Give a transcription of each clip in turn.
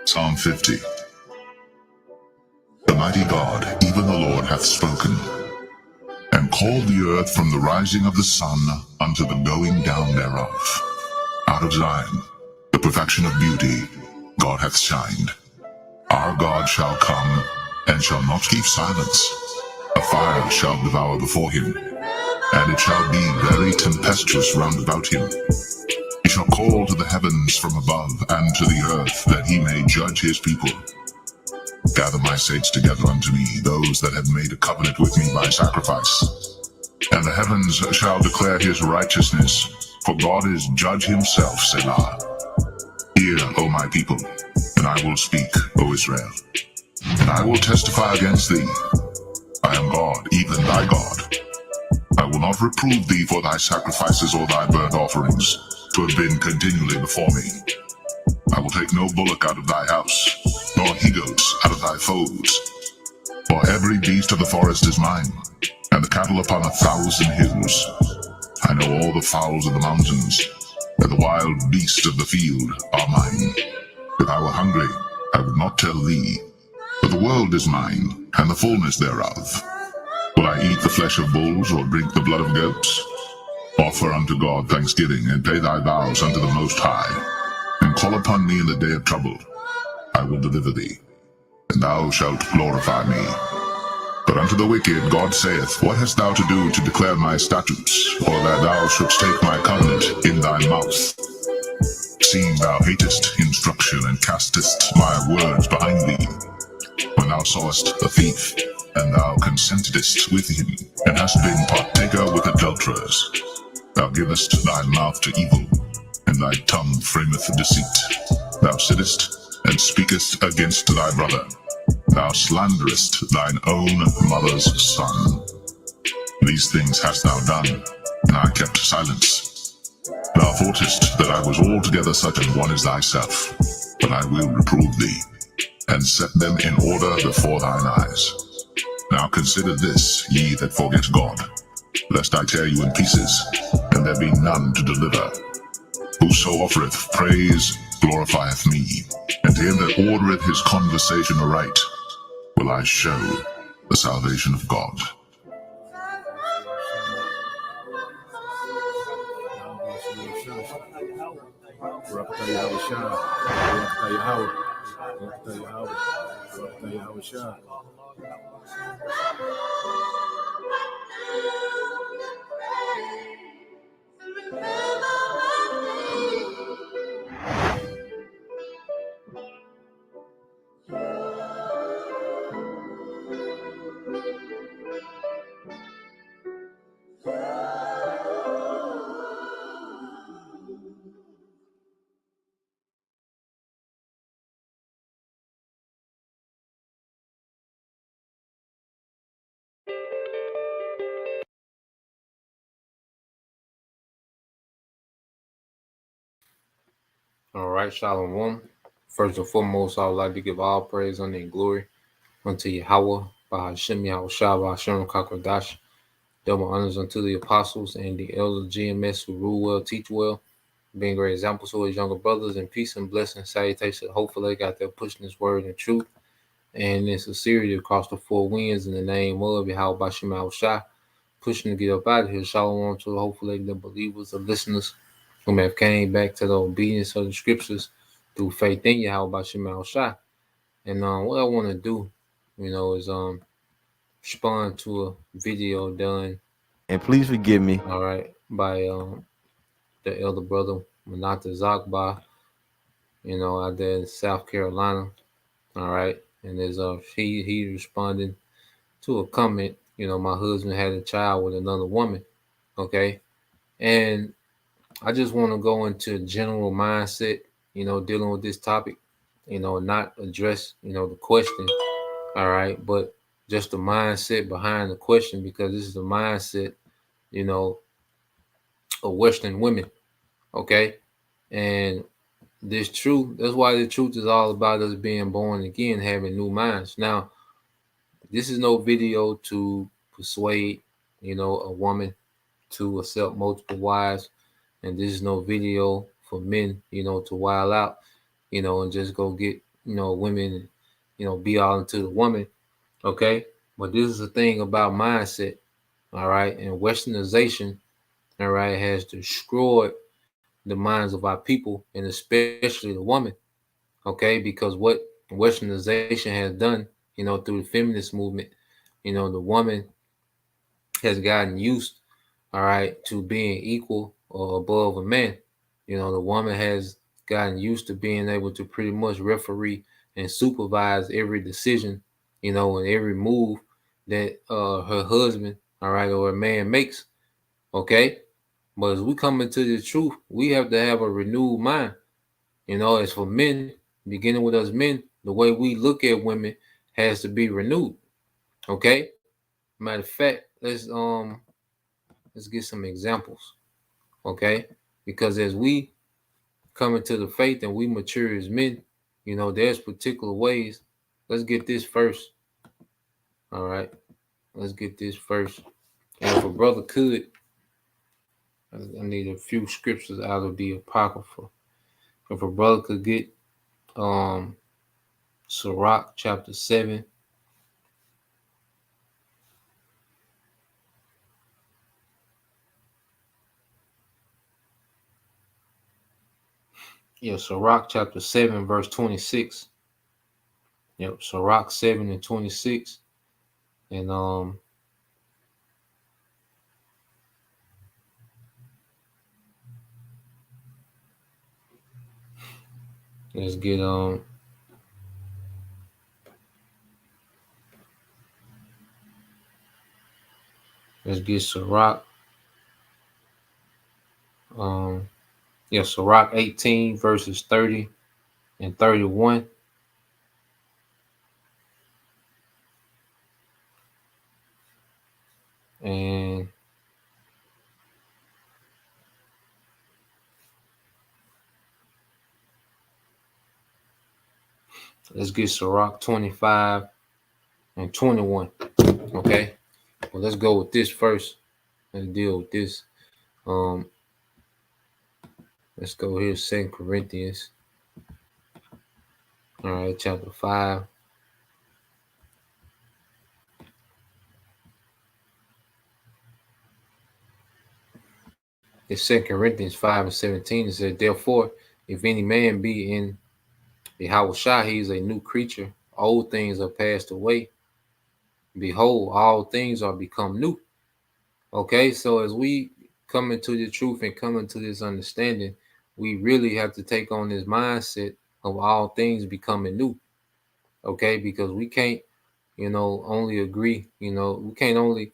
Psalm 50. The mighty God, even the Lord, hath spoken, and called the earth from the rising of the sun unto the going down thereof. Out of Zion, the perfection of beauty, God hath shined. Our God shall come, and shall not keep silence. A fire shall devour before him, and it shall be very tempestuous round about him. He shall call to the heavens from above, and to the earth, that he may judge his people. Gather my saints together unto me, those that have made a covenant with me by sacrifice. And the heavens shall declare his righteousness, for God is judge himself, Selah. Hear, O my people, and I will speak, O Israel. And I will testify against thee. I am God, even thy God. I will not reprove thee for thy sacrifices or thy burnt offerings, to have been continually before me. I will take no bullock out of thy house, nor he-goats out of thy folds. For every beast of the forest is mine, and the cattle upon 1,000 hills. I know all the fowls of the mountains, and the wild beasts of the field are mine. If I were hungry, I would not tell thee, but the world is mine, and the fullness thereof. Will I eat the flesh of bulls, or drink the blood of goats? Offer unto God thanksgiving, and pay thy vows unto the Most High, and call upon me in the day of trouble. I will deliver thee, and thou shalt glorify me. But unto the wicked God saith, What hast thou to do to declare my statutes, or that thou shouldst take my covenant in thy mouth? Seeing thou hatest instruction, and castest my words behind thee. When thou sawest a thief, and thou consentedst with him, and hast been partaker with adulterers. Thou givest thy mouth to evil, and thy tongue frameth deceit. Thou sittest, and speakest against thy brother. Thou slanderest thine own mother's son. These things hast thou done, and I kept silence. Thou thoughtest that I was altogether such an one as thyself, but I will reprove thee, and set them in order before thine eyes. Now consider this, ye that forget God, lest I tear you in pieces, and there be none to deliver. Whoso offereth praise glorifieth me, and to him that ordereth his conversation aright will I show the salvation of God. All right, Shalom. First and foremost, I would like to give all praise, honor, and glory unto Yahweh, Bahashem Yahushua, Bahashem Kakwadash. Double honors unto the apostles and the elders GMS who rule well, teach well, being great examples to his younger brothers, and peace and blessing, salutation. Hopefully, they got there pushing this word and truth and in sincerity across the four winds in the name of Yahweh Bahashem Yahushua, pushing to get up out of here. Shalom to hopefully the believers, the listeners who have came back to the obedience of the scriptures through faith in Yahweh Bahashem Yahushua. And what I want to do, is respond to a video done. And please forgive me. All right, by the elder brother Manata Zakba, out there in South Carolina. All right, and there's he responding to a comment. My husband had a child with another woman. Okay, and I just want to go into general mindset. Dealing with this topic. Not address the question. All right, but just the mindset behind the question, because this is the mindset, of Western women. Okay, and this truth, that's why the truth is all about us being born again, having new minds. Now, this is no video to persuade, a woman to accept multiple wives, and this is no video for men, to wild out, and just go get, women, be all into the woman, okay? But this is the thing about mindset, all right? And westernization, all right, has destroyed the minds of our people, and especially the woman, okay? Because what westernization has done, through the feminist movement, the woman has gotten used, all right, to being equal or above a man. The woman has gotten used to being able to pretty much referee and supervise every decision, and every move that her husband, all right, or a man makes. Okay. But as we come into the truth, we have to have a renewed mind. As for men, beginning with us men, the way we look at women has to be renewed. Okay. Matter of fact, let's get some examples. Okay. Because as we come into the faith and we mature as men, there's particular ways. Let's get this first. All right. Let's get this first. And if a brother could, I need a few scriptures out of the Apocrypha. If a brother could get Sirach chapter 7. Yeah, Sirach chapter 7, verse 26. Yep, Sirach 7 and 26. And let's get Sirach. Sirach 18 verses 30 and 31. And let's get Sirach 25 and 21. Okay. Well, let's go with this first. Let's deal with this. Let's go here, 2 Corinthians. All right, chapter 5. It's 2 Corinthians 5 and 17. It said, therefore, if any man be in Yahushua, he is a new creature. Old things are passed away. Behold, all things are become new. Okay, so as we come into the truth and come into this understanding, we really have to take on this mindset of all things becoming new. Okay, because we can't, only agree, we can't only,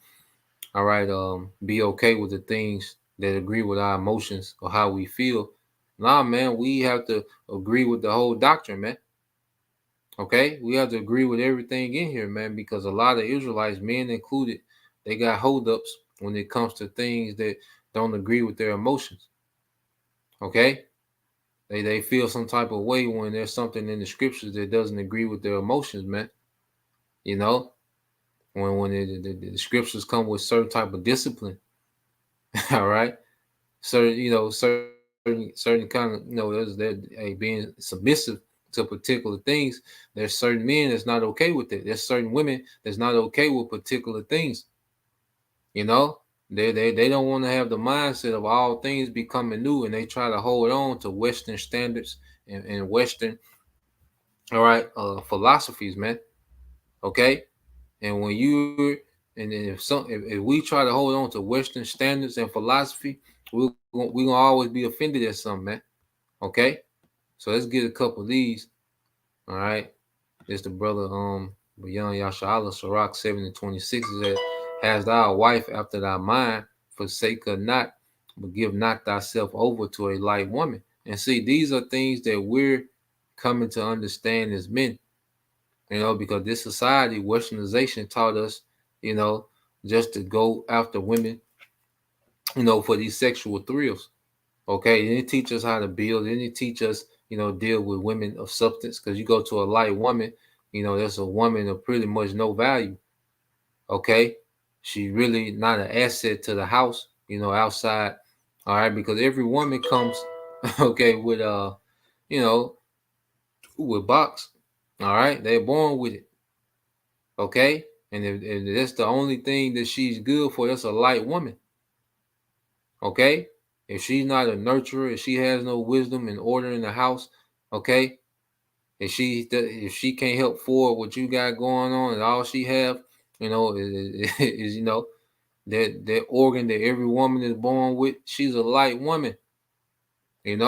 all right, be okay with the things that agree with our emotions or how we feel. Nah, man, we have to agree with the whole doctrine, man. Okay, we have to agree with everything in here, man, because a lot of Israelites, men included, they got holdups when it comes to things that don't agree with their emotions. Okay, they feel some type of way when there's something in the scriptures that doesn't agree with their emotions, man. When the scriptures come with certain type of discipline, all right, certain kind of, there's that being submissive to particular things. There's certain men that's not okay with it. There's certain women that's not okay with particular things. They don't want to have the mindset of all things becoming new, and they try to hold on to Western standards and Western, all right, philosophies, man. Okay, and when you and if we try to hold on to Western standards and philosophy, we're gonna always be offended at something, man. Okay, so let's get a couple of these. All right, it's the brother Bayan Yashala Sirach 7 and 26 is that, has thou a wife after thy mind, forsake her not, but give not thyself over to a light woman. And see, these are things that we're coming to understand as men, because this society, westernization, taught us, just to go after women, for these sexual thrills. Okay, it didn't teach us how to build. It didn't teach us, deal with women of substance. Because you go to a light woman, that's a woman of pretty much no value. Okay, she's really not an asset to the house, outside. All right, because every woman comes, okay, with you know, with box. All right, they're born with it. Okay, and if that's the only thing that she's good for, that's a light woman. Okay, if she's not a nurturer, if she has no wisdom and order in the house, okay, if she can't help forward what you got going on, and all she have, is that organ that every woman is born with, she's a light woman, and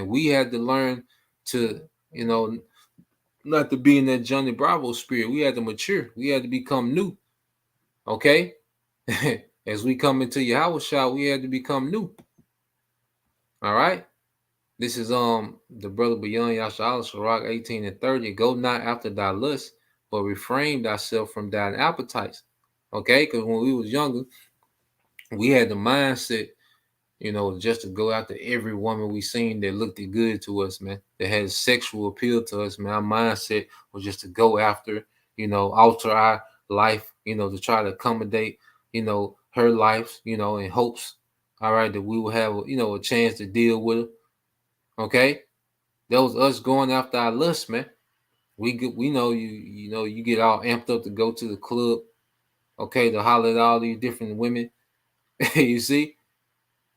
we had to learn to, not to be in that Johnny Bravo spirit. We had to mature. We had to become new. Okay, as we come into your house shop, we had to become new. All right. This is the brother beyond Yasha'Allah Sirach 18 and 30. Go not after thy lust, but refrain thyself from thine appetites. Okay, because when we was younger, we had the mindset, just to go after every woman we seen that looked good to us, man, that had sexual appeal to us, man. Our mindset was just to go after, alter our life, to try to accommodate, her life, in hopes, all right, that we will have, a chance to deal with her. Okay, that was us going after our lust, man. We know you get all amped up to go to the club, okay, to holler at all these different women. You see,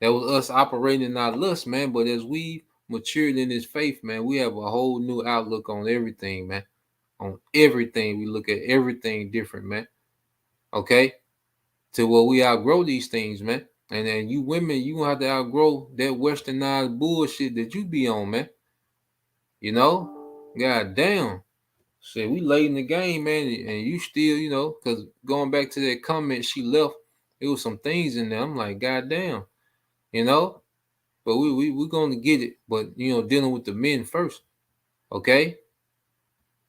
that was us operating in our lust, man. But as we matured in this faith, man, we have a whole new outlook on everything, man. On everything, we look at everything different, man. Okay, to where we outgrow these things, man. And then you women, you gonna have to outgrow that westernized bullshit that you be on, man. God damn. Shit, we late in the game, man, and you still, because going back to that comment she left, it was some things in there. I'm like, God damn, you know. But we're gonna get it. But dealing with the men first, okay?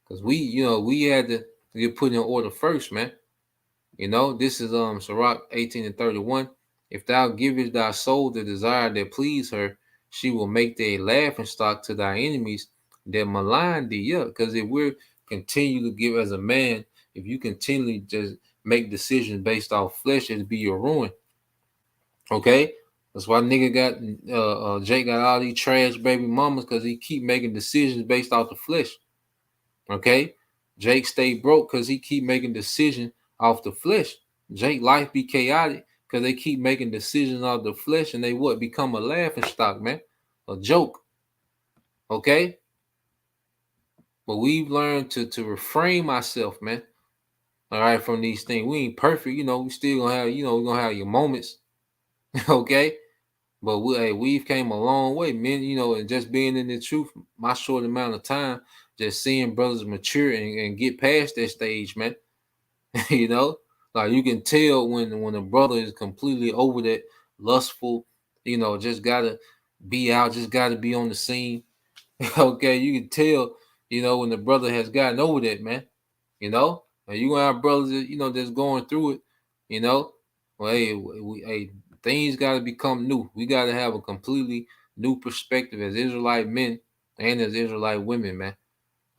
Because we had to get put in order first, man. This is Sirach 18 and 31. If thou givest thy soul the desire that please her, she will make thee a laughing stock to thy enemies that malign thee. Yeah, because if we're continue to give as a man, if you continually just make decisions based off flesh, it'll be your ruin. Okay? That's why nigga got Jake got all these trash baby mamas, because he keep making decisions based off the flesh. Okay? Jake stay broke because he keep making decisions off the flesh. Jake life be chaotic because they keep making decisions off the flesh, and they become a laughing stock, man. A joke. Okay? But we've learned to refrain ourselves, man. All right, from these things. We ain't perfect, we still gonna have, we're gonna have your moments. Okay? But we've came a long way, men, and just being in the truth, my short amount of time, just seeing brothers mature and get past that stage, man. Like you can tell when a brother is completely over that lustful, just gotta be out, just gotta be on the scene. Okay, you can tell, when the brother has gotten over that, man. And you gonna have brothers that, that's going through it, well, hey, things got to become new. We got to have a completely new perspective as Israelite men and as Israelite women, man.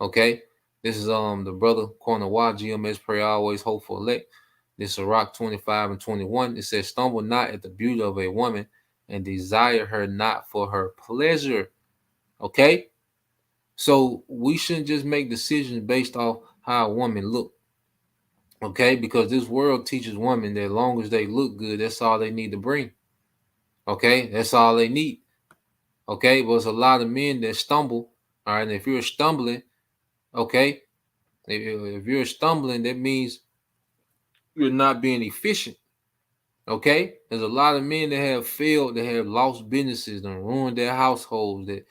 Okay, this is the brother Corner Y GMS prayer always hopeful elect. This is Rock 25 and 21. It says, "Stumble not at the beauty of a woman, and desire her not for her pleasure." Okay, so we shouldn't just make decisions based off how a woman look. Okay, because this world teaches women that as long as they look good, that's all they need to bring. Okay, that's all they need. Okay, but there's a lot of men that stumble. All right, and if you're stumbling, okay, if you're stumbling, that means you're not being efficient. Okay, there's a lot of men that have failed, that have lost businesses and ruined their households, that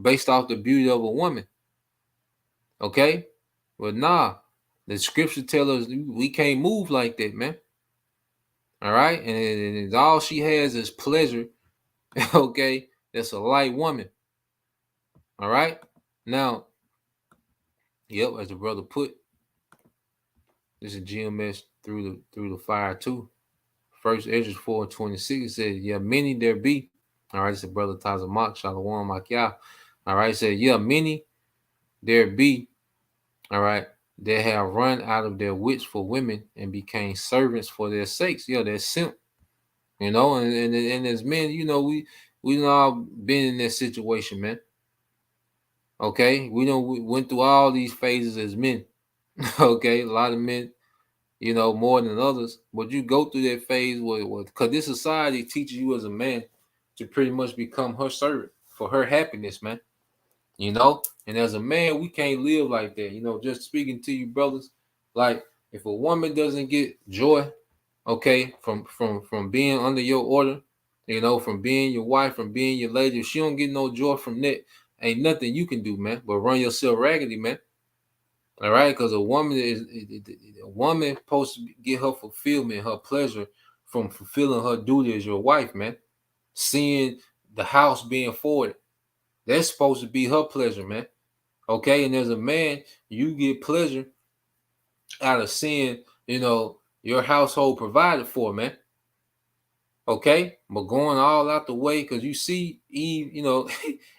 based off the beauty of a woman. Okay, but nah, the scripture tells us we can't move like that, man. All right, and all she has is pleasure. Okay, that's a light woman. All right, now, yep, as the brother put, this is GMS through the fire too. First Ezra 4:26 says, "Yeah, many there be All right, it's a brother Tazamak, Shalom Makia. All right, said, yeah, many there be, all right, that have run out of their wits for women and became servants for their sakes. Yeah, they're simp, you know, and as men, you know, we all been in that situation, man. Okay, we went through all these phases as men. Okay, a lot of men, you know, more than others, but you go through that phase where because this society teaches you as a man to pretty much become her servant for her happiness, man. You know, and as a man, we can't live like that. You know, just speaking to you, brothers, like if a woman doesn't get joy, okay, from being under your order, you know, from being your wife, from being your lady, if she don't get no joy from that, ain't nothing you can do, man, but run yourself raggedy, man. All right, because a woman supposed to get her fulfillment, her pleasure from fulfilling her duty as your wife, man. Seeing the house being forwarded, that's supposed to be her pleasure, man. Okay, and as a man, you get pleasure out of seeing, you know, your household provided for, man. Okay, but going all out the way because you see Eve, you know,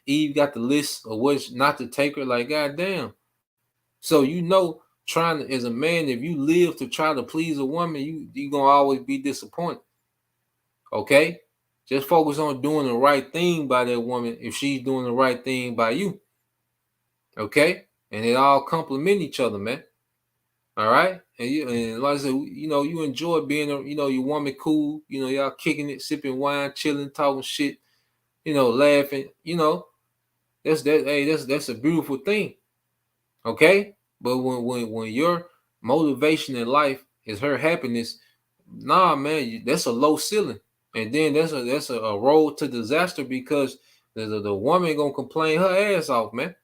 Eve got the list of what's not to take her. Like, goddamn. So you know, trying to, as a man, if you live to try to please a woman, you gonna always be disappointed. Okay, just focus on doing the right thing by that woman if she's doing the right thing by you. Okay, and it all complement each other, man. All right, and like I said, you know, you enjoy being, you know, your woman cool. You know, y'all kicking it, sipping wine, chilling, talking shit. You know, laughing. You know, that's that. Hey, that's a beautiful thing. Okay, but when your motivation in life is her happiness, nah, man, that's a low ceiling, and then that's a road to disaster because the woman gonna complain her ass off, man.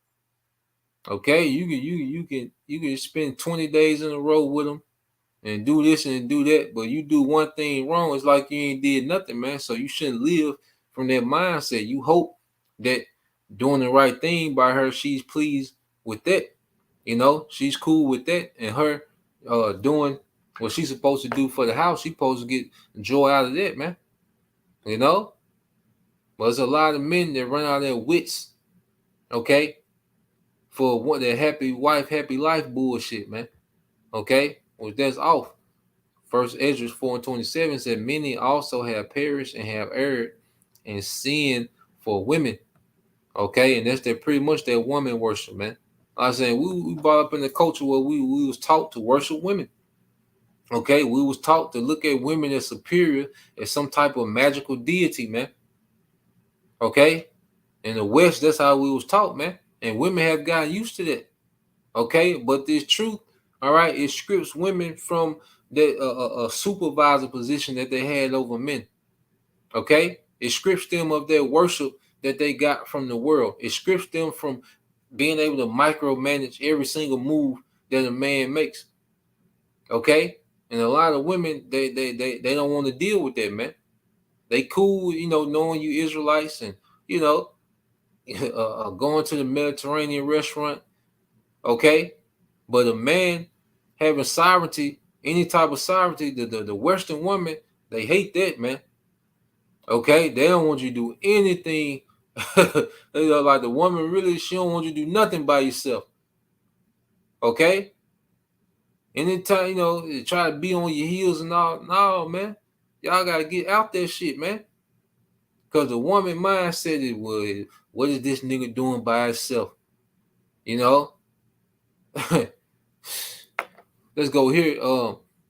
Okay, you can spend 20 days in a row with them and do this and do that, but you do one thing wrong, it's like you ain't did nothing, man. So you shouldn't live from that mindset. You hope that doing the right thing by her, she's pleased with that. You know, she's cool with that, and her doing what she's supposed to do for the house, she's supposed to get joy out of that, man. You know, but there's a lot of men that run out of their wits, okay, for what their happy wife, happy life bullshit, man. Okay, well that's off. First Ezra 4:27 said, many also have perished and have erred in sin for women. Okay, and that's that pretty much that woman worship, man. Like I said, we brought up in the culture where we was taught to worship women. Okay, we was taught to look at women as superior, as some type of magical deity, man. Okay, in the West, that's how we was taught, man. And women have gotten used to that. Okay, but this truth, all right, it strips women from that supervisor position that they had over men. Okay, it strips them of their worship that they got from the world. It strips them from being able to micromanage every single move that a man makes. Okay, and a lot of women they don't want to deal with that, man. They cool, you know, knowing you Israelites and you know going to the Mediterranean restaurant. Okay, but a man having sovereignty, any type of sovereignty, the Western woman, they hate that, man. Okay, they don't want you to do anything. You know, like the woman really, she don't want you to do nothing by yourself. Okay, anytime you know, you try to be on your heels and all. No, man, y'all gotta get out that shit, man. Cause the woman mindset is, well, what is this nigga doing by himself? You know. Let's go here.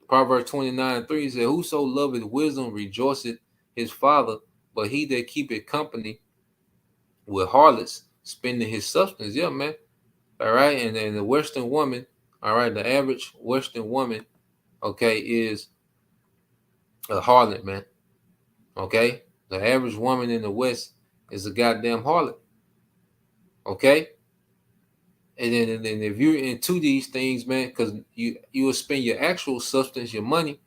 Proverbs 29:3 said, whoso loveth wisdom rejoiceth his father, but he that keepeth company with harlots spending his substance. Yeah, man. All right. And then the Western woman, all right, the average Western woman, okay, is a harlot, man. Okay. The average woman in the West is a goddamn harlot. Okay. And then if you're into these things, man, because you will spend your actual substance, your money.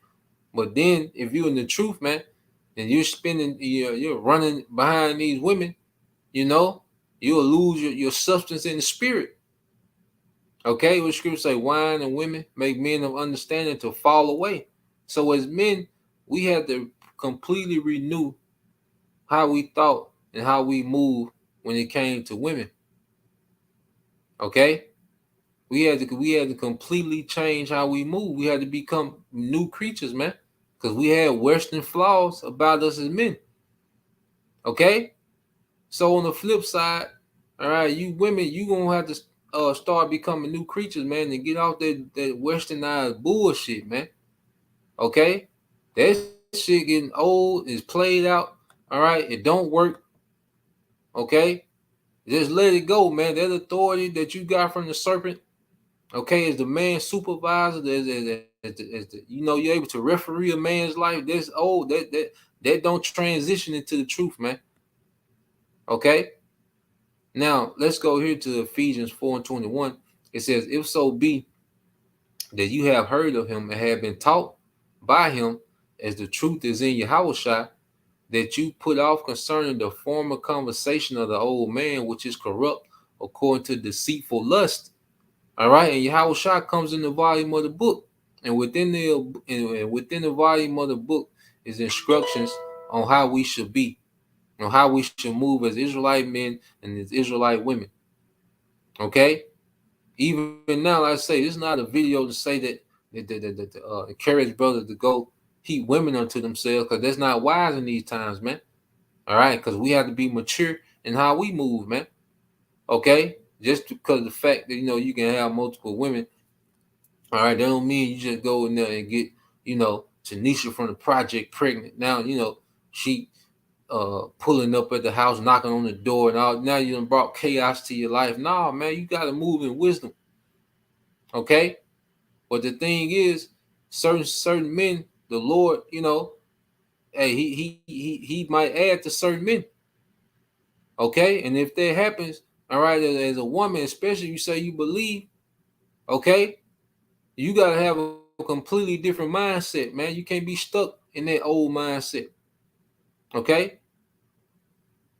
But then if you're in the truth, man, and you're spending, you're running behind these women, you know, you'll lose your substance in the spirit. Okay, what scripture say, wine and women make men of understanding to fall away. So as men, we have to completely renew how we thought and how we move when it came to women. Okay, we had to completely change how we move. We had to become new creatures, man, because we had Western flaws about us as men. Okay, so on the flip side, all right, you women, you gonna have to start becoming new creatures, man, and get off that westernized bullshit, man. Okay, that shit getting old, is played out. All right, it don't work. Okay, just let it go, man. That authority that you got from the serpent, okay, as the man supervisor, you know, you're able to referee a man's life. That's old. That don't transition into the truth, man. Okay. Now let's go here to Ephesians 4:21. It says, "If so be that you have heard of him and have been taught by him, as the truth is in Yahushua, that you put off concerning the former conversation of the old man, which is corrupt according to deceitful lust." All right, and Yahushua comes in the volume of the book, and within the volume of the book is instructions on how we should be, on how we should move as Israelite men and as Israelite women. Okay, even now, like I say, this is not a video to say that encourage brothers to go heap women unto themselves, because that's not wise in these times, man. All right, because we have to be mature in how we move, man. Okay, just because of the fact that you can have multiple women, all right, that don't mean you just go in there and get Tanisha from the project pregnant. Now she pulling up at the house, knocking on the door, and all. Now you done brought chaos to your life. Nah, man, you got to move in wisdom. Okay, but the thing is, certain men, the Lord, hey, he might add to certain men. Okay, and if that happens, all right, as a woman, especially you say you believe, okay, you gotta have a completely different mindset, man. You can't be stuck in that old mindset, okay,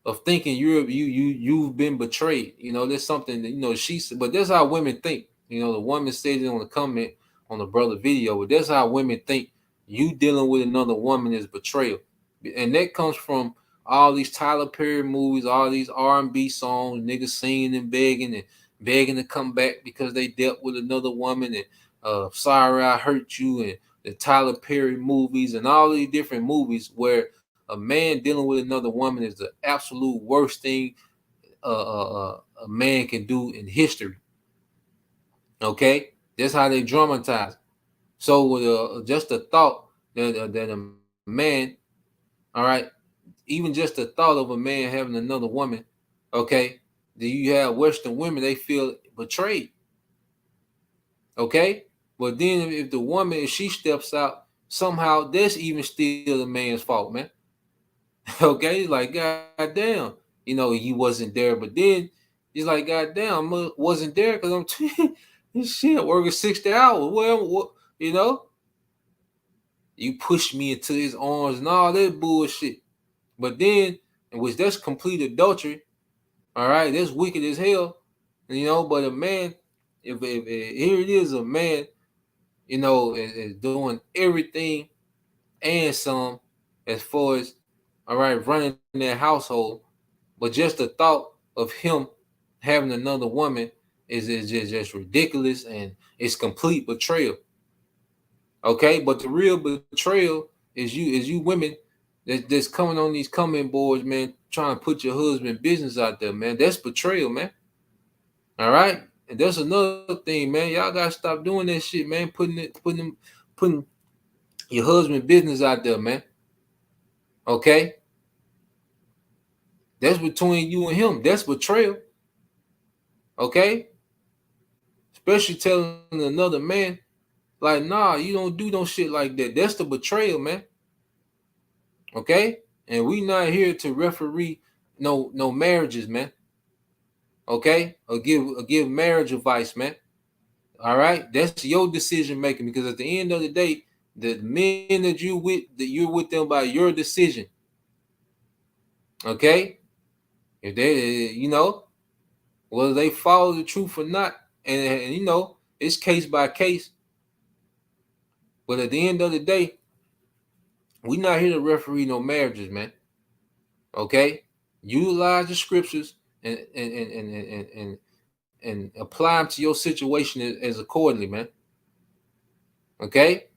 of thinking you've been betrayed. There's something that she said, but that's how women think. The woman said it on the comment on the brother video, but that's how women think. You dealing with another woman is betrayal, and that comes from all these Tyler Perry movies, all these R&B songs, niggas singing and begging to come back because they dealt with another woman, and sorry I hurt you, and the Tyler Perry movies and all these different movies where a man dealing with another woman is the absolute worst thing a man can do in history. Okay, that's how they dramatize. So with just the thought that a man, all right, even just the thought of a man having another woman, okay, then you have Western women, they feel betrayed. Okay, but then if the woman, if she steps out, somehow that's even still the man's fault, man. Okay, like God damn, he wasn't there, but then he's like, God damn, I wasn't there because I'm this shit working 60 hours. Well, what, you pushed me into his arms and all that bullshit. But then, which that's complete adultery. All right, that's wicked as hell. But a man, if here it is, a man, is doing everything and some as far as all right, running their household, but just the thought of him having another woman is just ridiculous, and it's complete betrayal. Okay, but the real betrayal is you women that's coming on these comment boards, man, trying to put your husband business out there, man. That's betrayal, man. All right, and that's another thing, man. Y'all gotta stop doing that shit, man. Putting your husband business out there, man. Okay, that's between you and him. That's betrayal. Okay, especially telling another man, like, nah, you don't do no shit like that. That's the betrayal, man. Okay, and we not here to referee no marriages, man. Okay, or give marriage advice, man. All right, that's your decision making, because at the end of the day, the men that you're with them by your decision. Okay, if they whether they follow the truth or not, and it's case by case. But at the end of the day, we're not here to referee no marriages, man. Okay, Utilize the scriptures and apply them to your situation as accordingly, man. Okay.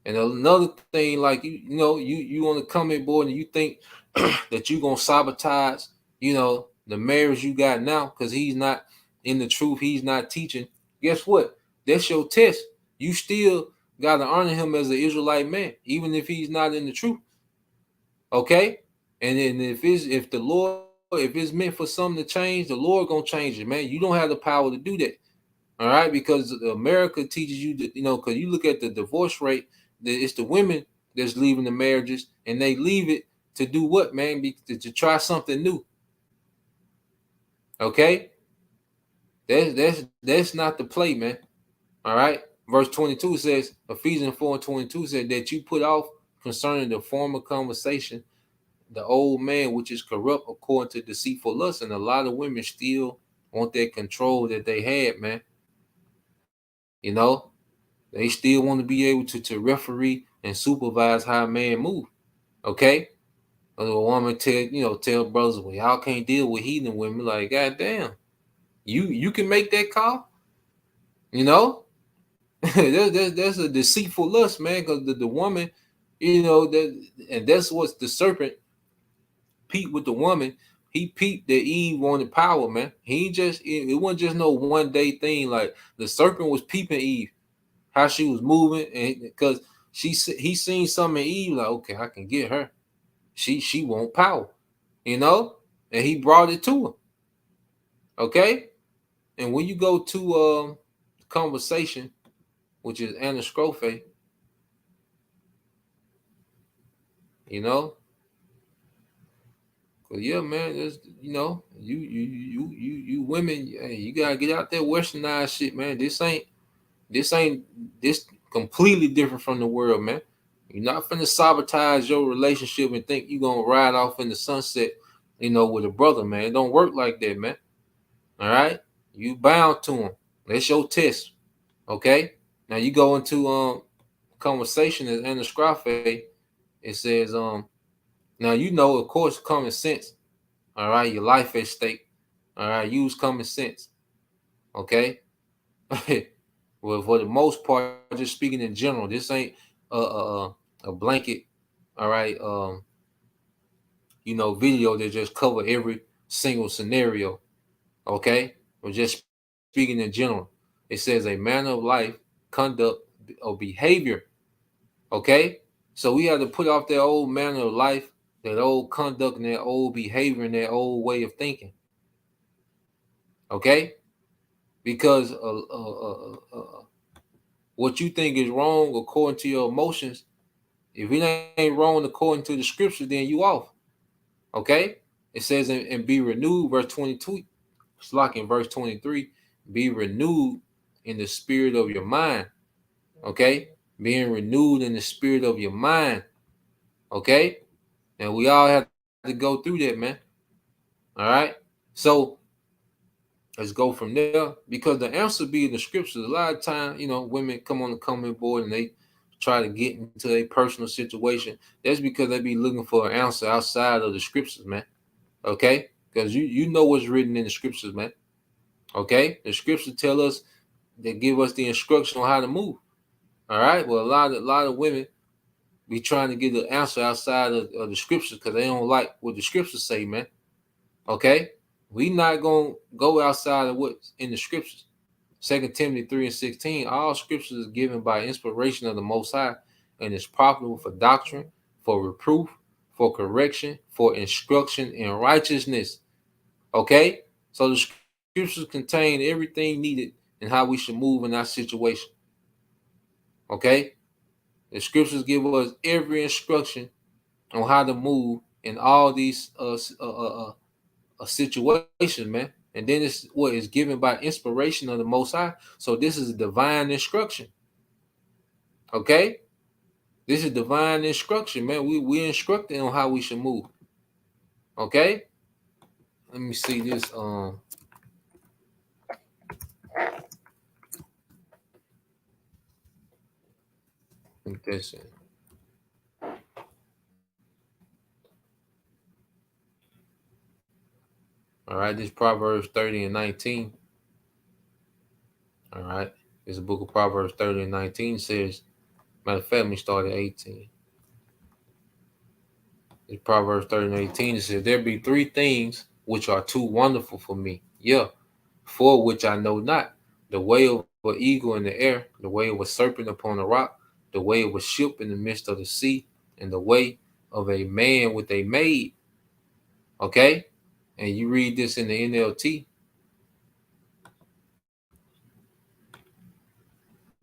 And another thing, like you on the comment board and you think that you gonna sabotage, the marriage you got now because he's not in the truth, he's not teaching. Guess what? That's your test. You still gotta honor him as an Israelite man, even if he's not in the truth. Okay? And then if it's meant for something to change, the Lord gonna change it, man. You don't have the power to do that. All right, because America teaches you that, because you look at the divorce rate, it's the women that's leaving the marriages, and they leave it to do what, man? To try something new. Okay, that's not the play, man. All right, verse 22 says, Ephesians 4:22 said that you put off concerning the former conversation the old man which is corrupt according to deceitful lust, and a lot of women still want that control that they had, man. They still want to be able to referee and supervise how a man move. Okay? A woman tell brothers, well, y'all can't deal with heathen women. Like, goddamn, you can make that call? That's a deceitful lust, man, because the woman, and that's what's the serpent peeped with the woman. He peeped that Eve wanted power, man. It wasn't just no one day thing. Like, the serpent was peeping Eve, how she was moving, and because he seen something in Eve, like, okay, I can get her. She want power, and he brought it to her. Okay, and when you go to conversation, which is Anna Scrofe, cause yeah, man, there's you women, you gotta get out there westernized shit, man. This completely different from the world, man. You're not finna sabotage your relationship and think you're gonna ride off in the sunset, with a brother, man. It don't work like that, man. All right, you bound to him. That's your test. Okay. Now you go into conversation as Anna Scrofe. It says now of course common sense. All right, your life at stake. All right, use common sense. Okay. Well, for the most part, just speaking in general, this ain't a blanket. All right, video that just cover every single scenario. Okay, we're just speaking in general. It says a manner of life, conduct, or behavior. Okay, so we have to put off that old manner of life, that old conduct, and that old behavior, and that old way of thinking. Okay, because what you think is wrong according to your emotions, if it ain't wrong according to the scripture, then you off. Okay, it says and be renewed, verse 22. It's like in verse 23, be renewed in the spirit of your mind. Okay, being renewed in the spirit of your mind. Okay, and we all have to go through that, man. All right, so let's go from there, because the answer be in the scriptures. A lot of times, women come on the comment board and they try to get into a personal situation. That's because they be looking for an answer outside of the scriptures, man. Okay, because you know what's written in the scriptures, man. Okay, the scriptures tell us, they give us the instruction on how to move. All right, well, a lot of women be trying to get the answer outside of the scriptures because they don't like what the scriptures say, man. Okay, we not gonna go outside of what's in the scriptures. 2 Timothy 3:16, all scriptures is given by inspiration of the Most High and is profitable for doctrine, for reproof, for correction, for instruction in righteousness. Okay, so the scriptures contain everything needed in how we should move in our situation. Okay, the scriptures give us every instruction on how to move in all these situations, man. And then it's what is given by inspiration of the Most High. So this is a divine instruction. Okay, this is divine instruction, man. We instructed on how we should move. Okay, let me see this. I think that's it. All right, this Proverbs 30 and 19. All right, this book of Proverbs 30 and 19 says, matter of fact, let me start at 18. This Proverbs 30 and 18, it says, there be three things which are too wonderful for me. Yeah, for which I know not. The way of an eagle in the air, the way of a serpent upon a rock, the way of a ship in the midst of the sea, and the way of a man with a maid. Okay? And you read this in the NLT,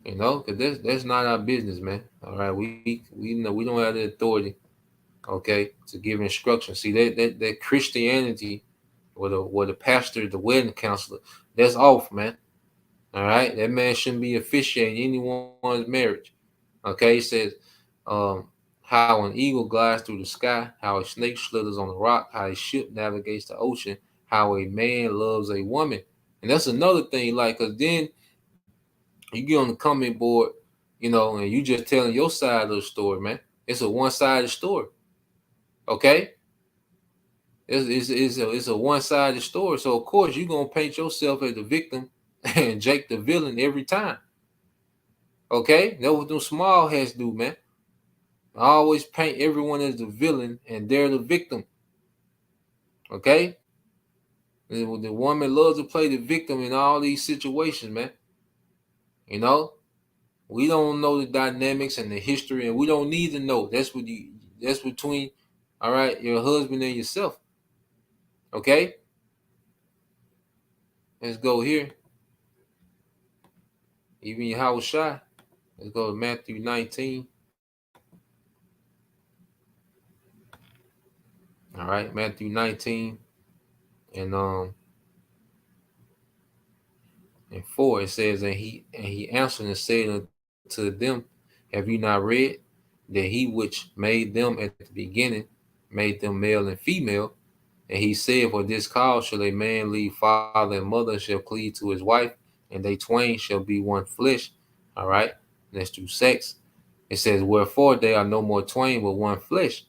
because that's not our business, man. All right, we know we don't have the authority, okay, to give instruction. See that Christianity, or the pastor, the wedding counselor, that's off, man. All right, that man shouldn't be officiating anyone's marriage. Okay, he says, um, how an eagle glides through the sky, how a snake slithers on the rock, how a ship navigates the ocean, how a man loves a woman. And that's another thing, like, because then you get on the comment board, and you just telling your side of the story, man. It's a one-sided story, okay? It's a one-sided story. So, of course, you're going to paint yourself as the victim and Jake the villain every time, okay? That's what them small hats do, man. I always paint everyone as the villain and they're the victim. Okay? The woman loves to play the victim in all these situations, man. You know? We don't know the dynamics and the history, and we don't need to know. That's between, all right, your husband and yourself. Okay? Let's go here. Even Yahweh Shai. Let's go to Matthew 19. All right, Matthew 19 and 4, it says, and he answered and said to them, have you not read that he which made them at the beginning made them male and female? And he said, for this cause shall a man leave father and mother, and shall cleave to his wife, and they twain shall be one flesh. All right, that's through sex. It says, wherefore they are no more twain, but one flesh.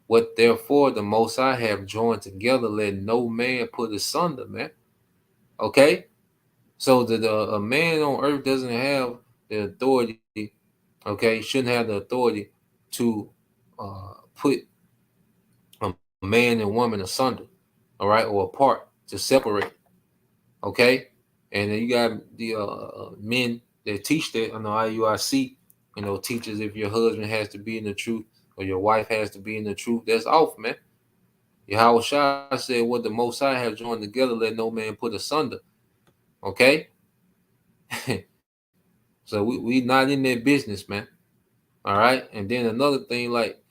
What therefore the Most High have joined together, let no man put asunder, man. Okay? So a man on earth doesn't have the authority, okay, shouldn't have the authority to put a man and woman asunder, all right, or apart, to separate, okay? And then you got the men that teach that. I know IUIC, teaches if your husband has to be in the truth or your wife has to be in the truth. That's off, man. Yahweh Shai said, what the Most High have joined together, let no man put asunder, okay? So we not in that business, man. All right. And then another thing, like,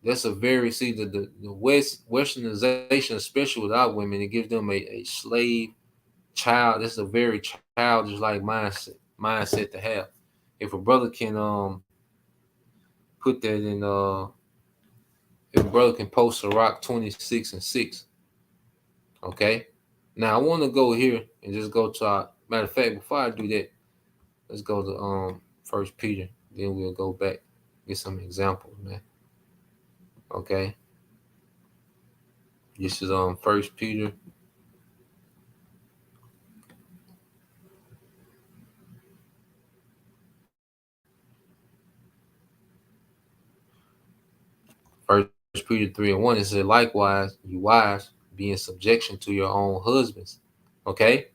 that's a very, see, the westernization, especially with our women, it gives them a slave child. That's a very childish like mindset to have. If a brother can put that in if a brother can post Sirach 26 and 6. Okay. Now I want to go here and just go to our matter of fact, before I do that, let's go to First Peter. Then we'll go back, get some examples, man. Okay. This is First Peter. First Peter 3 and 1. It says, likewise, you wives, be in subjection to your own husbands. Okay.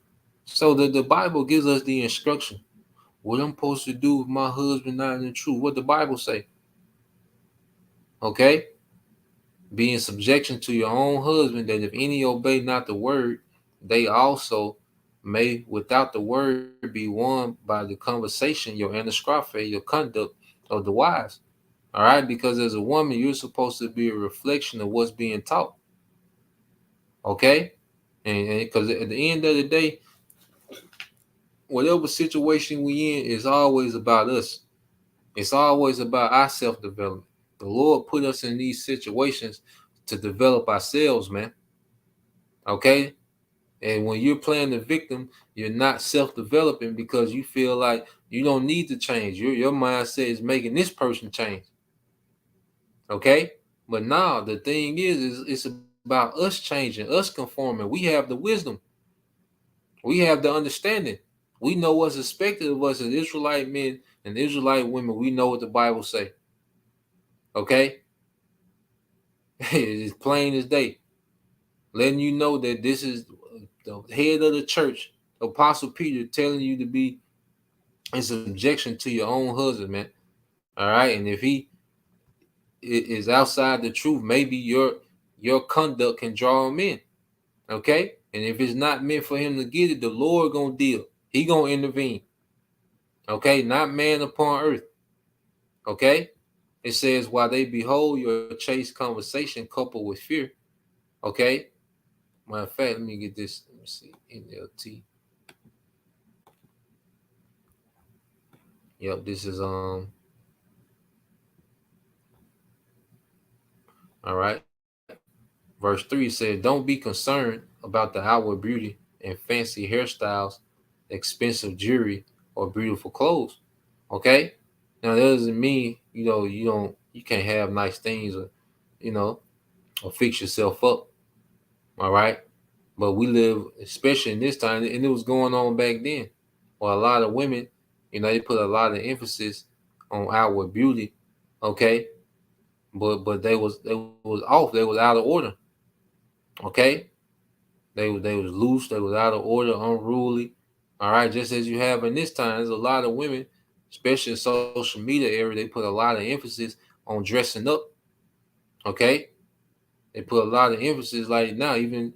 So the Bible gives us the instruction. What I'm supposed to do with my husband not in the truth. What the Bible say. Okay. Be in subjection to your own husband, that if any obey not the word, they also may without the word be won by the conversation, your anastrophe, your conduct of the wives. All right, because as a woman, you're supposed to be a reflection of what's being taught. Okay, and because at the end of the day, whatever situation we in is always about us. It's always about our self-development. The Lord put us in these situations to develop ourselves, man. Okay, and when you're playing the victim, you're not self-developing because you feel like you don't need to change. Your mindset is making this person change. Okay, but now the thing is it's about us changing, us conforming. We have the wisdom. We have the understanding. We know what's expected of us as Israelite men and Israelite women. We know what the Bible say. Okay? It's plain as day. Letting you know that this is the head of the church, Apostle Peter, telling you to be in subjection to your own husband, man. All right. And if he is outside the truth, maybe your conduct can draw him in. Okay. And if it's not meant for him to get it, the Lord gonna deal. He gonna intervene. Okay, not man upon earth. Okay. It says, while they behold your chaste conversation coupled with fear. Okay. Matter of fact, let me get this. Let me see. NLT. Yep, this is all right. Verse 3 says, don't be concerned about the outward beauty and fancy hairstyles, expensive jewelry, or beautiful clothes. Okay? Now that doesn't mean, you can't have nice things or, or fix yourself up. All right. But we live, especially in this time, and it was going on back then, where a lot of women, they put a lot of emphasis on outward beauty. Okay. But they was off. They was out of order. Okay. They was loose. They was out of order, unruly. All right. Just as you have in this time, there's a lot of women, especially in social media area, they put a lot of emphasis on dressing up. Okay. They put a lot of emphasis, like now, even,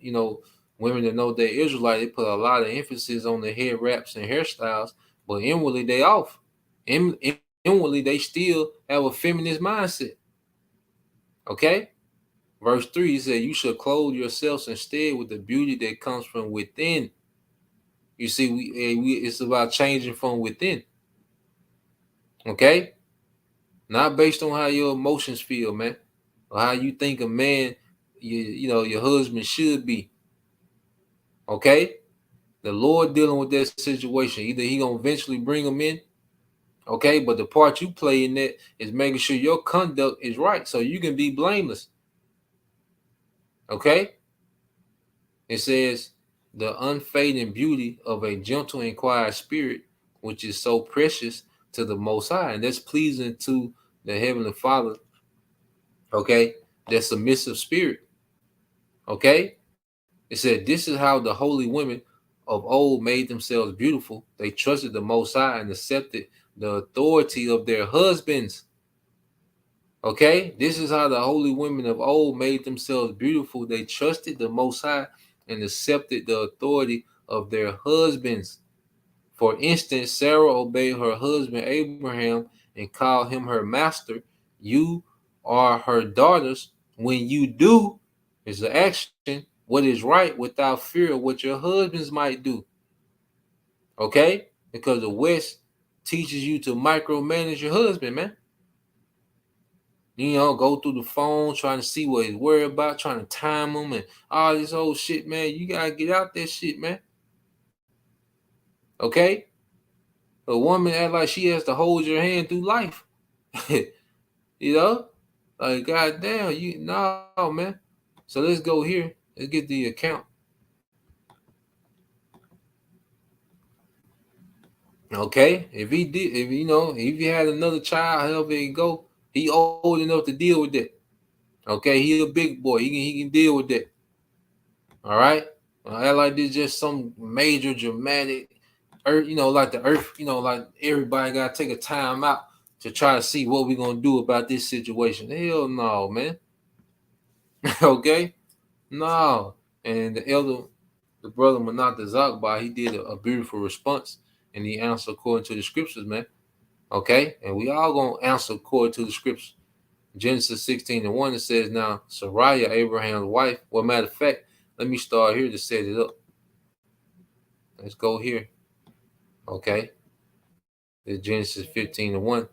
women that know they're Israelite, they put a lot of emphasis on the head wraps and hairstyles, but inwardly they off. Inwardly they still have a feminist mindset. Okay? Verse 3 said, you should clothe yourselves instead with the beauty that comes from within. You see, it's about changing from within. Okay? Not based on how your emotions feel, man, or how you think a man, your husband should be. Okay? The Lord dealing with that situation. Either he gonna eventually bring them in, okay, but the part you play in that is making sure your conduct is right so you can be blameless. Okay? It says, the unfading beauty of a gentle and quiet spirit, which is so precious to the Most High, and that's pleasing to the Heavenly Father. Okay? That submissive spirit. Okay? It said, this is how the holy women of old made themselves beautiful. They trusted the Most High and accepted the authority of their husbands. Okay? This is how the holy women of old made themselves beautiful. They trusted the Most High and accepted the authority of their husbands. For instance, Sarah obeyed her husband Abraham and called him her master. You are her daughters when you do, is the action, what is right without fear of what your husbands might do. Okay? Because the West teaches you to micromanage your husband, man. Go through the phone, trying to see what he's worried about, trying to time him and all this old shit, man. You got to get out that shit, man. Okay? A woman act like she has to hold your hand through life. Like, goddamn, no, man. So let's go here. Let's get the account. Okay, if he had another child, however it go, he old enough to deal with that. Okay, he a big boy. He can deal with that. All right. Act like this just some major dramatic earth, like the earth, like everybody gotta take a time out to try to see what we're gonna do about this situation. Hell no, man. Okay? No. And the brother Manat Zakba, he did a beautiful response and he answered according to the scriptures, man. Okay? And we all gonna answer according to the scriptures. Genesis 16:1, it says, now Sarai, Abraham's wife. Well, matter of fact, let me start here to set it up. Let's go here. Okay. It's Genesis 15:1.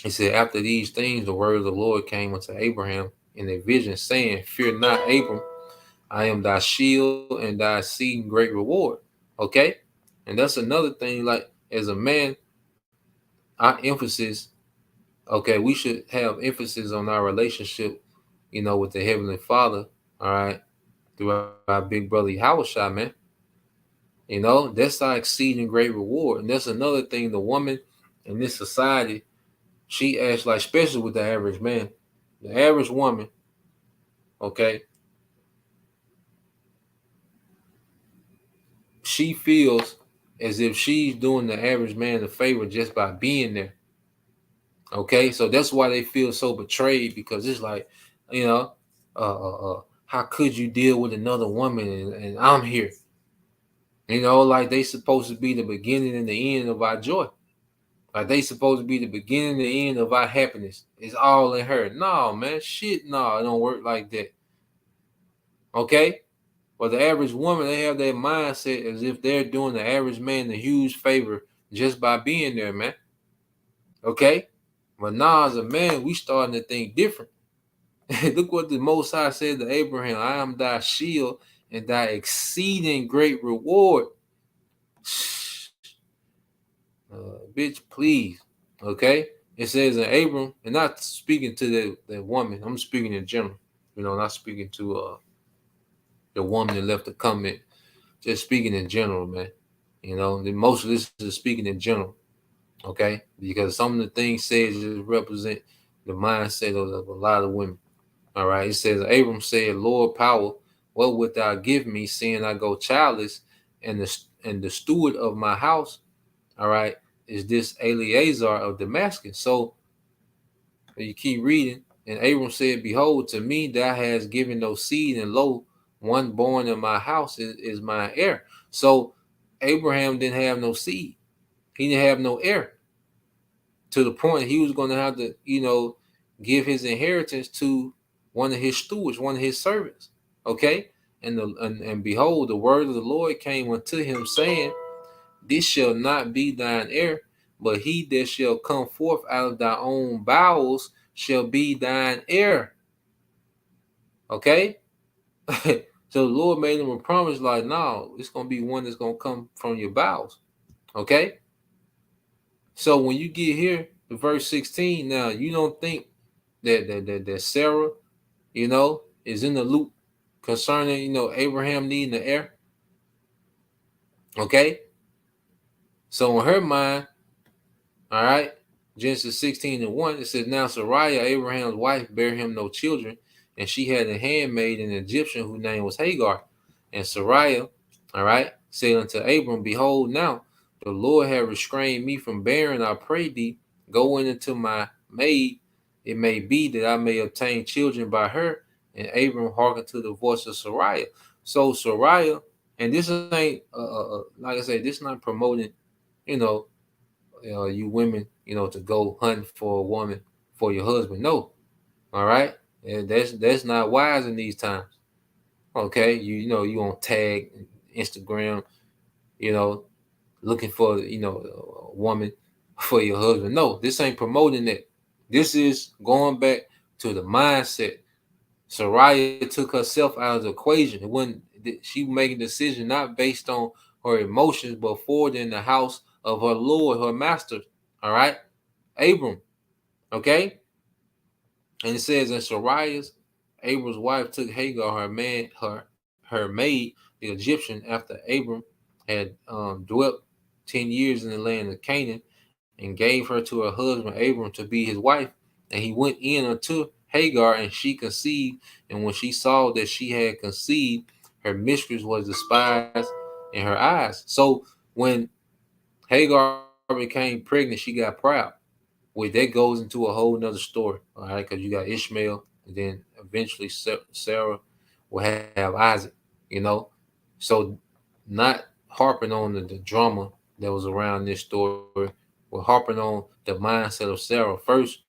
He said, after these things, the word of the Lord came unto Abraham in a vision, saying, fear not, Abram, I am thy shield and thy exceeding great reward. Okay? And that's another thing, like, as a man, our emphasis, okay, we should have emphasis on our relationship, with the Heavenly Father, all right, through our big brother Yahushua, man. You know, that's our exceeding great reward. And that's another thing, the woman in this society, she acts like, especially with the average man, the average woman, okay, she feels as if she's doing the average man a favor just by being there. Okay, so that's why they feel so betrayed, because it's like, you know, how could you deal with another woman and I'm here? You know, like they supposed to be the beginning and the end of our joy. Like they supposed to be the beginning and the end of our happiness. It's all in her. No, man, shit, no, it don't work like that. Okay? But the average woman, they have that mindset as if they're doing the average man a huge favor just by being there, man. Okay? But now as a man, we starting to think different. Look what the Most High said to Abraham: I am thy shield and thy exceeding great reward. Bitch, please. Okay? It says in Abram, and not speaking to that woman, I'm speaking in general. You know, not speaking to the woman that left the comment, just speaking in general, man. You know, most of this is speaking in general. Okay? Because some of the things said just represent the mindset of a lot of women. All right. It says, Abram said, Lord power, what wilt thou give me, seeing I go childless, and the steward of my house, all right, is this Eleazar of Damascus. So you keep reading, and Abram said, behold, to me thou hast given no seed, and lo, one born in my house is my heir. So Abraham didn't have no seed. He didn't have no heir, to the point he was going to have to, you know, give his inheritance to one of his stewards, one of his servants. Okay? And behold, the word of the Lord came unto him, saying, this shall not be thine heir, but he that shall come forth out of thy own bowels shall be thine heir. Okay? So the Lord made him a promise like, no, it's going to be one that's going to come from your bowels. Okay? So when you get here to verse 16, now you don't think that Sarah, you know, is in the loop concerning, you know, Abraham needing the heir. Okay? So in her mind, all right, Genesis 16:1, it says, now Sarai, Abraham's wife, bare him no children, and she had a handmaid, an Egyptian, whose name was Hagar. And Sarai, all right, said unto Abram, behold, now the Lord hath restrained me from bearing. I pray thee, go in unto my maid. It may be that I may obtain children by her. And Abram hearkened to the voice of Sarai. So Sarai, and this ain't, like I said, this not promoting, you know, you women, you know, to go hunt for a woman for your husband. No, all right, and that's not wise in these times. Okay, you know you on tag Instagram, you know, looking for, you know, a woman for your husband. No, this ain't promoting that. This is going back to the mindset. Soraya took herself out of the equation. It wasn't, she making a decision not based on her emotions, but forward in the house of her Lord, her master. All right, Abram. Okay, and it says, in Sariah's, Abram's wife took Hagar, her maid, the Egyptian, after Abram had dwelt 10 years in the land of Canaan, and gave her to her husband Abram to be his wife. And he went in unto Hagar, and she conceived. And when she saw that she had conceived, her mistress was despised in her eyes. So when Hagar became pregnant, she got proud. Well, that goes into a whole nother story, all right? Because you got Ishmael, and then eventually Sarah will have Isaac, you know? So not harping on the drama that was around this story, we're harping on the mindset of Sarah. First,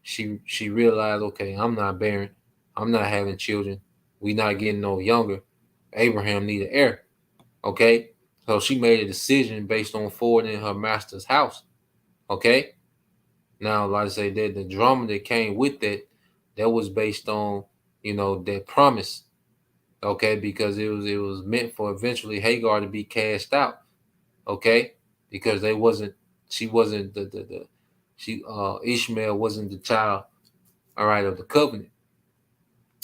she realized, okay, I'm not barren, I'm not having children, we not getting no younger. Abraham need an heir, okay? So she made a decision based on forwarding her master's house, okay? Now, like I say, that the drama that came with that was based on, you know, that promise, okay, because it was meant for eventually Hagar to be cast out, okay, because she wasn't the she Ishmael wasn't the child, all right, of the covenant,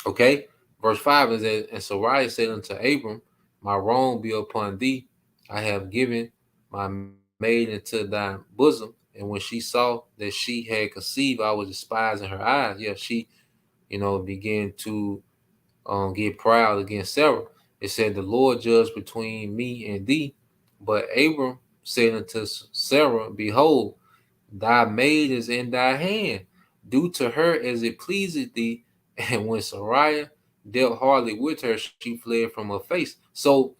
okay. Verse 5 is that, and Sarai said unto Abram, my wrong be upon thee. I have given my maid into thy bosom. And when she saw that she had conceived, I was despised in her eyes. Yeah, she, began to get proud against Sarah. It said, the Lord judged between me and thee. But Abram said unto Sarah, behold, thy maid is in thy hand. Do to her as it pleaseth thee. And when Sarai dealt hardly with her, she fled from her face. So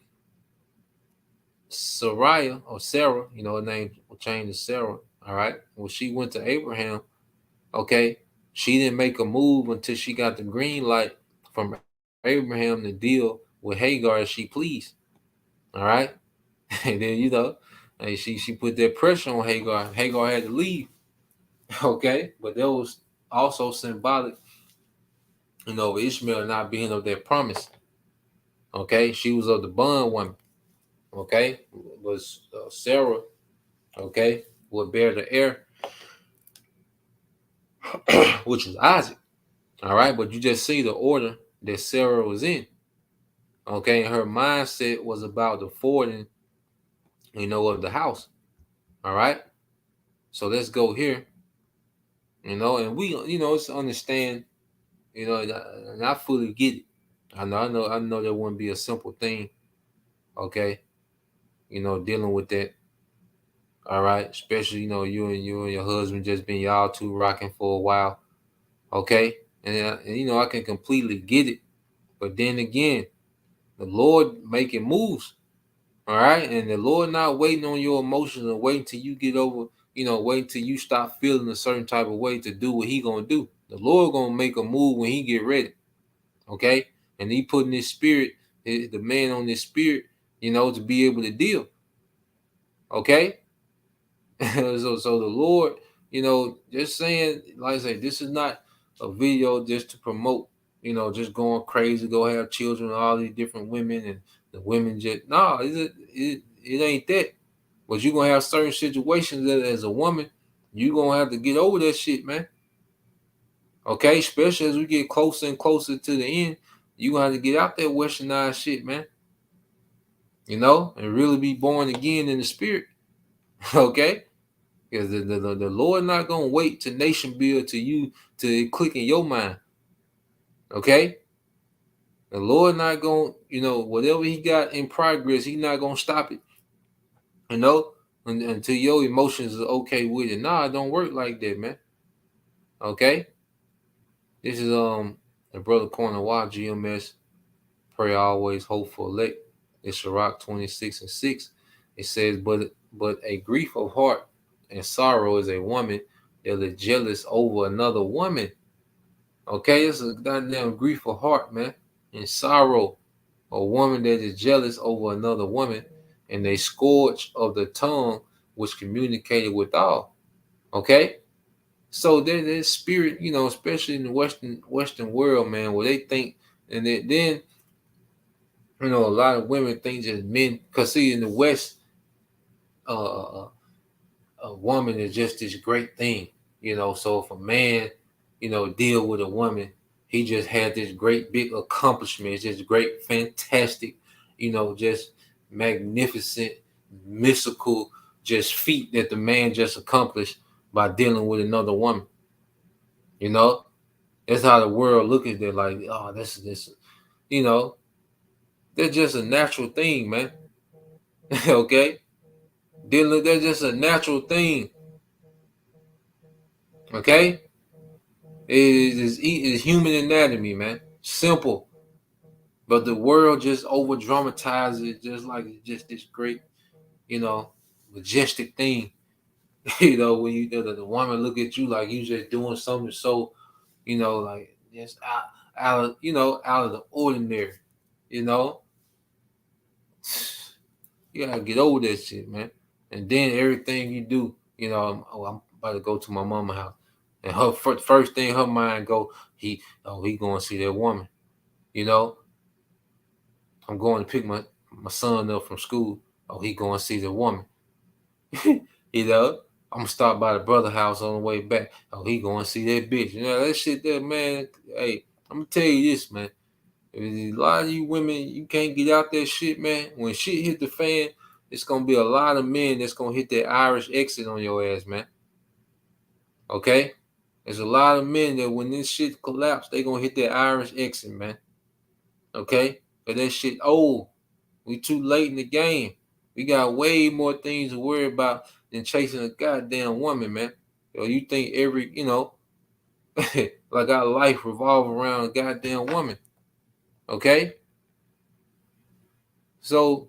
Sarai or Sarah, her name will change to Sarah. All right. When she went to Abraham, okay, she didn't make a move until she got the green light from Abraham to deal with Hagar as she pleased. All right. And then and she put that pressure on Hagar. Hagar had to leave. Okay. But that was also symbolic, of Ishmael not being of that promise. Okay. She was of the bond woman. Okay. Was Sarah, okay, would bear the heir, which was Isaac. All right. But you just see the order that Sarah was in. Okay. And her mindset was about the forwarding, of the house. All right. So let's go here, and we, it's understand, and I fully get it. I know that wouldn't be a simple thing. Okay. Dealing with that. All right. Especially, you and your husband just been y'all two rocking for a while. Okay. And I can completely get it. But then again, the Lord making moves. All right. And the Lord not waiting on your emotions and waiting till you get over, waiting till you stop feeling a certain type of way to do what he gonna do. The Lord gonna make a move when he get ready. Okay. And he putting his spirit, the man on his spirit, to be able to deal. Okay. so the Lord, just saying, like I say, this is not a video just to promote, just going crazy, go have children with all these different women, and the women just it ain't that. But you're gonna have certain situations that as a woman, you're gonna have to get over that shit, man. Okay, especially as we get closer and closer to the end, you're gonna have to get out that westernized shit, man. And really be born again in the spirit. Okay. Because the Lord not gonna wait to nation build to you to click in your mind. Okay? The Lord not gonna, whatever he got in progress, he not gonna stop it. Until your emotions are okay with it. Nah, it don't work like that, man. Okay? This is the brother Corner Watch GMS. Pray always, hope for elect. It's Sirach 26:6. It says, but a grief of heart and sorrow is a woman that is jealous over another woman. Okay, it's a goddamn grief of heart, man, and sorrow. A woman that is jealous over another woman, and a scourge of the tongue which communicated with all. Okay, so there's spirit, especially in the Western world, man, where they think, and then a lot of women think just men, because see in the West, a woman is just this great thing, so if a man, deal with a woman, he just had this great big accomplishment. It's just great, fantastic, just magnificent, mystical, just feat that the man just accomplished by dealing with another woman. That's how the world look at it, like, oh, this, that's just a natural thing, man. Okay? That's just a natural thing. Okay? It's human anatomy, man. Simple. But the world just over dramatizes it just like it's just this great, majestic thing. When the woman look at you like you just doing something so, like just out of the ordinary. You gotta get over that shit, man. And then everything you do, I'm about to go to my mama's house. And her first thing her mind go, he going to see that woman. I'm going to pick my son up from school. Oh, he going to see the woman. I'm going to stop by the brother house on the way back. Oh, he going to see that bitch. That shit there, man. Hey, I'm going to tell you this, man. A lot of you women, you can't get out that shit, man. When shit hit the fan, it's gonna be a lot of men that's gonna hit that Irish exit on your ass, man. Okay? There's a lot of men that when this shit collapse, they gonna hit that Irish exit, man. Okay? But that shit old. We too late in the game. We got way more things to worry about than chasing a goddamn woman, man. You think every, like our life revolve around a goddamn woman. Okay? So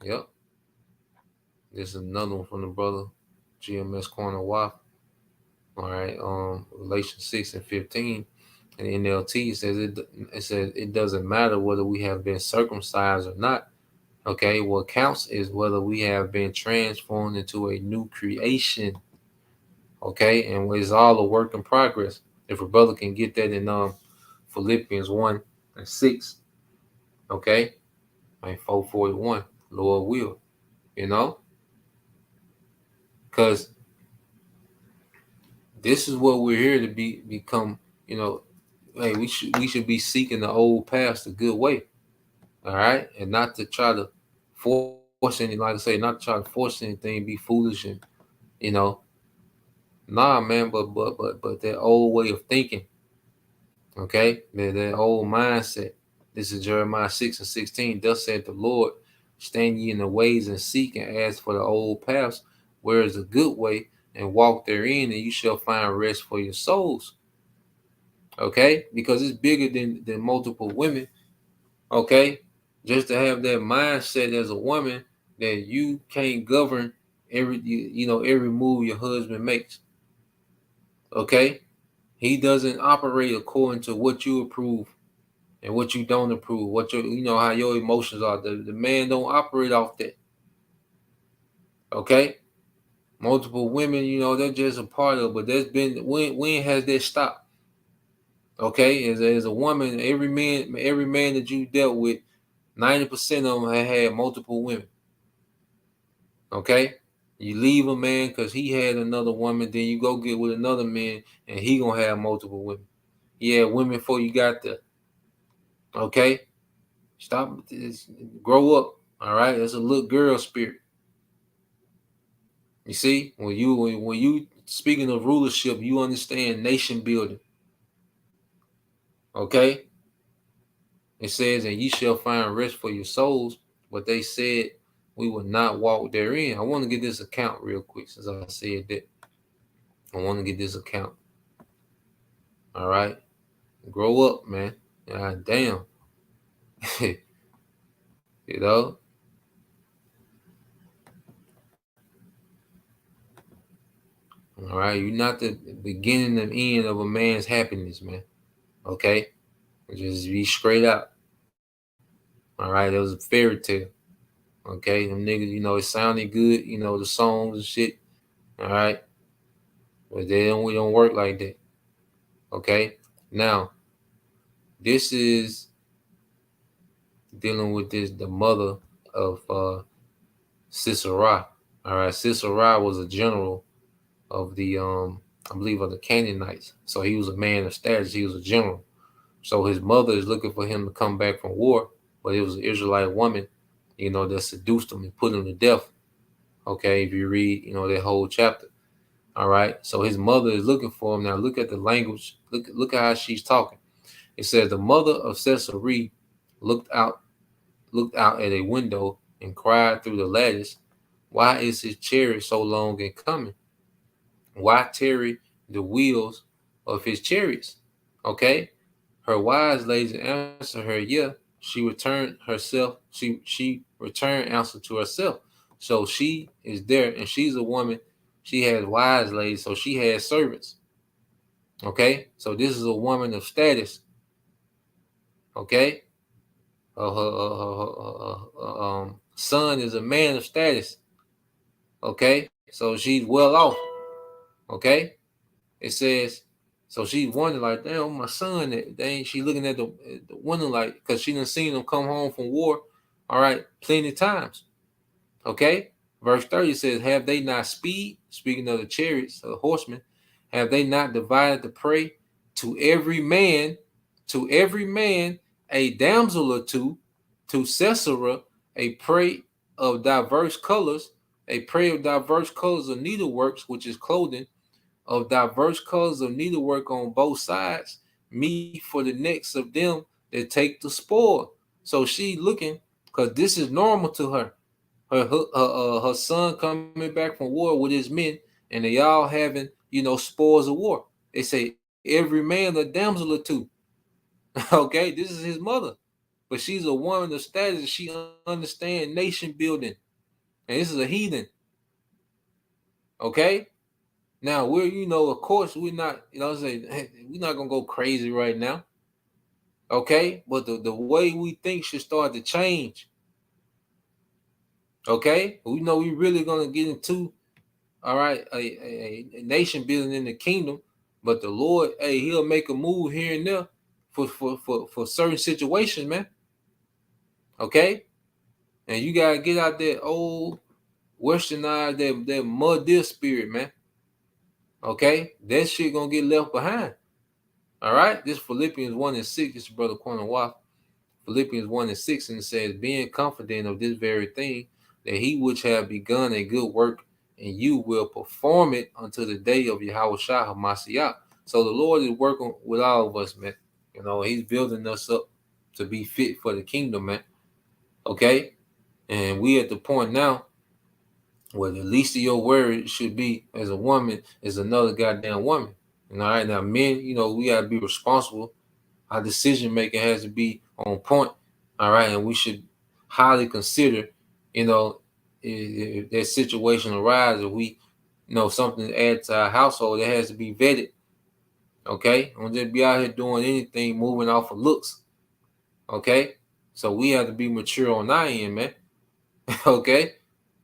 yep. This is another one from the brother, GMS Corner Wife. All right. Relation 6 and 15. And NLT says it doesn't matter whether we have been circumcised or not. Okay, what counts is whether we have been transformed into a new creation. Okay, and it's all a work in progress. If a brother can get that in Philippians 1 and 6, okay, and 441, Lord will, because this is what we're here to become. Hey, we should be seeking the old past the good way, all right, and not to try to force anything. Like I say, not to try to force anything, be foolish, and nah, man. But that old way of thinking, okay, that old mindset. This is Jeremiah 6 and 16. Thus said the Lord, stand ye in the ways and seek and ask for the old paths, where is a good way, and walk therein, and you shall find rest for your souls. Okay, because it's bigger than multiple women. Okay, just to have that mindset as a woman that you can't govern every move your husband makes. Okay, he doesn't operate according to what you approve and what you don't approve, what how your emotions are. The man don't operate off that. Okay, multiple women, they're just a part of it, but there's been when has that stopped? Okay, as a woman, every man that you dealt with, 90% of them have had multiple women. Okay, you leave a man because he had another woman, then you go get with another man, and he gonna have multiple women. He had women before you got there. Okay, stop, grow up. All right, it's a little girl spirit. You see, when you speaking of rulership, you understand nation building. Okay, it says, and ye shall find rest for your souls. But they said we would not walk therein. I want to get this account real quick since I said that. I want to get this account. All right, grow up, man. God damn. you know. All right, you're not the beginning and end of a man's happiness, man. Okay, just be straight up. All right, it was a fairy tale. Okay, them niggas, it sounded good, the songs and shit. All right, but we don't work like that. Okay, now this is dealing with the mother of Sisera. All right, Sisera was a general of the I believe of the Canaanites. So he was a man of status. He was a general. So his mother is looking for him to come back from war, but it was an Israelite woman, that seduced him and put him to death. Okay, if you read, that whole chapter. All right. So his mother is looking for him. Now look at the language. Look at how she's talking. It says the mother of Sisera looked out at a window and cried through the lattice, why is his chariot so long in coming? Why tarry the wheels of his chariots? Okay. Her wise ladies answered her, yeah. She returned herself. She returned answer to herself. So she is there, and she's a woman. She has wise ladies, so she has servants. Okay. So this is a woman of status. Okay. Her son is a man of status. Okay. So she's well off. Okay. It says, So she wondering like, damn, my son, she looking at the window like, because she done seen him come home from war, all right, plenty of times. Okay? Verse 30 says, have they not speed? Speaking of the chariots, of the horsemen, have they not divided the prey to every man, a damsel or two, to Sisera, a prey of diverse colors, of needleworks, which is clothing, of diverse colors of needlework on both sides, meet for the necks of them that take the spoil. So she looking, because this is normal to her. Her son coming back from war with his men, and they all having, spoils of war. They say every man a damsel or two. Okay, this is his mother, but she's a woman of status. She understands nation building, and this is a heathen. Okay, now we're, of course, we're not, we're not gonna go crazy right now. Okay, but the way we think should start to change. Okay, we know we really gonna get into, all right, a nation building in the kingdom, but the Lord, hey, He'll make a move here and there for certain situations, man. Okay, and you gotta get out that old westernized, that mud deer spirit, man. Okay, that shit gonna get left behind. All right, this Philippians 1:6, this is Brother Corner Waff. Philippians 1:6, and it says, being confident of this very thing, that he which have begun a good work and you will perform it until the day of Yahushua HaMashiach. So the Lord is working with all of us, man. He's building us up to be fit for the kingdom, man. Okay? And we at the point now where the least of your words should be as a woman is another goddamn woman. All right, now men, we gotta be responsible. Our decision making has to be on point. All right, and we should highly consider, if that situation arises, if we, something to add to our household, that has to be vetted. Okay, don't just be out here doing anything, moving off of looks. Okay, so we have to be mature on our end, man. Okay,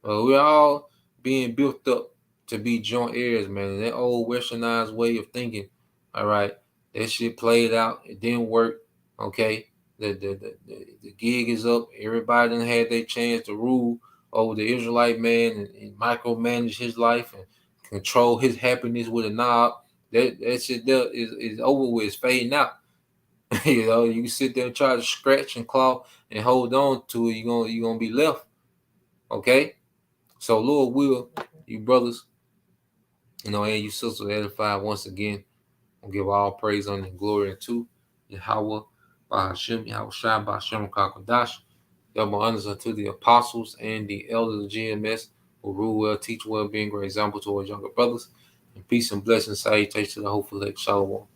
we're all being built up to be joint heirs, man. And that old westernized way of thinking, all right, that shit played out. It didn't work. Okay, the gig is up. Everybody done had their chance to rule over the Israelite man and micromanage his life and control his happiness with a knob. That shit there is over with. It's fading out. You can sit there and try to scratch and claw and hold on to it. You're gonna be left. Okay, so Lord will, you brothers, and you sisters edify once again. I'll give all praise, honor, and glory unto Yahweh, Bahashem, Yahushua, Bahashem, Kakadash. Double honors unto the apostles and the elders of GMS who rule well, teach well, being great example towards younger brothers. And peace and blessings, salutations to the hopeful elect. Shalom.